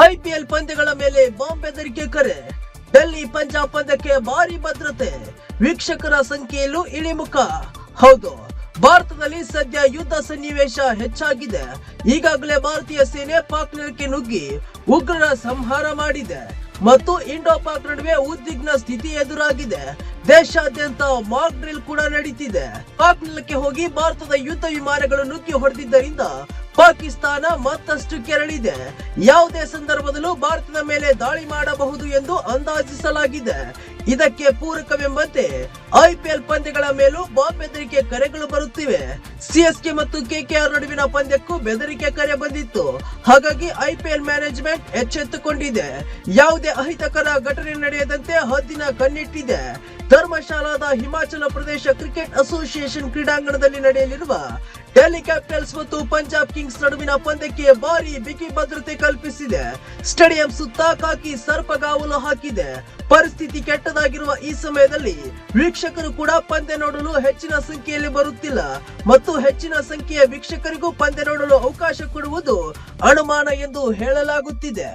IPL ಪಂದ್ಯಗಳ ಮೇಲೆ bomb ಬೆದರಿಕೆ ಕರೆ. ಡೆಲ್ಲಿ ಪಂಜಾಬ್ ಪಂದ್ಯಕ್ಕೆ ಭಾರಿ ಭದ್ರತೆ. ವೀಕ್ಷಕರ ಸಂಖ್ಯೆಯಲ್ಲೂ ಇಳಿಮುಖ. ಹೌದು, ಭಾರತದಲ್ಲಿ ಸದ್ಯ ಯುದ್ಧ ಸನ್ನಿವೇಶ ಹೆಚ್ಚಾಗಿದೆ. ಈಗಾಗಲೇ ಭಾರತೀಯ ಸೇನೆ ಪಾಕ್ ನೆಲಕ್ಕೆ ನುಗ್ಗಿ ಉಗ್ರರ ಸಂಹಾರ ಮಾಡಿದೆ ಮತ್ತು ಇಂಡೋ ಪಾಕ್ ನಡುವೆ ಉದ್ವಿಗ್ನ ಸ್ಥಿತಿ ಎದುರಾಗಿದೆ. ದೇಶಾದ್ಯಂತ ಮಾಕ್ ಡ್ರಿಲ್ ಕೂಡ ನಡೀತಿದೆ. ಪಾಕ್ ನೆಲಕ್ಕೆ ಹೋಗಿ ಭಾರತದ ಯುದ್ಧ ವಿಮಾನಗಳು ನುಗ್ಗಿ ಹೊಡೆದಿದ್ದರಿಂದ ಪಾಕಿಸ್ತಾನ ಮತ್ತಷ್ಟು ಕೆರಳಿದೆ. ಯಾವುದೇ ಸಂದರ್ಭದಲ್ಲೂ ಭಾರತದ ಮೇಲೆ ದಾಳಿ ಮಾಡಬಹುದು ಎಂದು ಅಂದಾಜಿಸಲಾಗಿದೆ. ಇದಕ್ಕೆ ಪೂರಕವೆಂಬಂತೆ ಐಪಿಎಲ್ ಪಂದ್ಯಗಳ ಮೇಲೂ ಬಾಂಬ್ ಬೆದರಿಕೆ ಕರೆಗಳು ಬರುತ್ತಿವೆ. ಸಿಎಸ್ಕೆ ಮತ್ತು ಕೆಕೆಆರ್ ನಡುವಿನ ಪಂದ್ಯಕ್ಕೂ ಬೆದರಿಕೆ ಕರೆ ಬಂದಿತ್ತು. ಹಾಗಾಗಿ ಐಪಿಎಲ್ ಮ್ಯಾನೇಜ್ಮೆಂಟ್ ಎಚ್ಚೆತ್ತುಕೊಂಡಿದೆ. ಯಾವುದೇ ಅಹಿತಕರ ಘಟನೆ ನಡೆಯದಂತೆ ಹದ್ದಿನ ಕಣ್ಣಿಟ್ಟಿದೆ. ಧರ್ಮಶಾಲಾದ ಹಿಮಾಚಲ ಪ್ರದೇಶ ಕ್ರಿಕೆಟ್ ಅಸೋಸಿಯೇಷನ್ ಕ್ರೀಡಾಂಗಣದಲ್ಲಿ ನಡೆಯಲಿರುವ ಡೆಲ್ಲಿ ಕ್ಯಾಪಿಟಲ್ಸ್ ಮತ್ತು ಪಂಜಾಬ್ ಕಿಂಗ್ಸ್ ನಡುವಿನ ಪಂದ್ಯಕ್ಕೆ ಭಾರಿ ಬಿಗಿ ಭದ್ರತೆ ಕಲ್ಪಿಸಿದೆ. ಸ್ಟೇಡಿಯಂ ಸುತ್ತ ಖಾಕಿ ಸರ್ಪಗಾವಲು ಹಾಕಿದೆ. ಪರಿಸ್ಥಿತಿ ಕೆಟ್ಟದಾಗಿರುವ ಈ ಸಮಯದಲ್ಲಿ ವೀಕ್ಷಕರು ಕೂಡ ಪಂದ್ಯ ನೋಡಲು ಹೆಚ್ಚಿನ ಸಂಖ್ಯೆಯಲ್ಲಿ ಬರುತ್ತಿಲ್ಲ ಮತ್ತು ಹೆಚ್ಚಿನ ಸಂಖ್ಯೆಯ ವೀಕ್ಷಕರಿಗೂ ಪಂದ್ಯ ನೋಡಲು ಅವಕಾಶ ಕೊಡುವುದು ಅನುಮಾನ ಎಂದು ಹೇಳಲಾಗುತ್ತಿದೆ.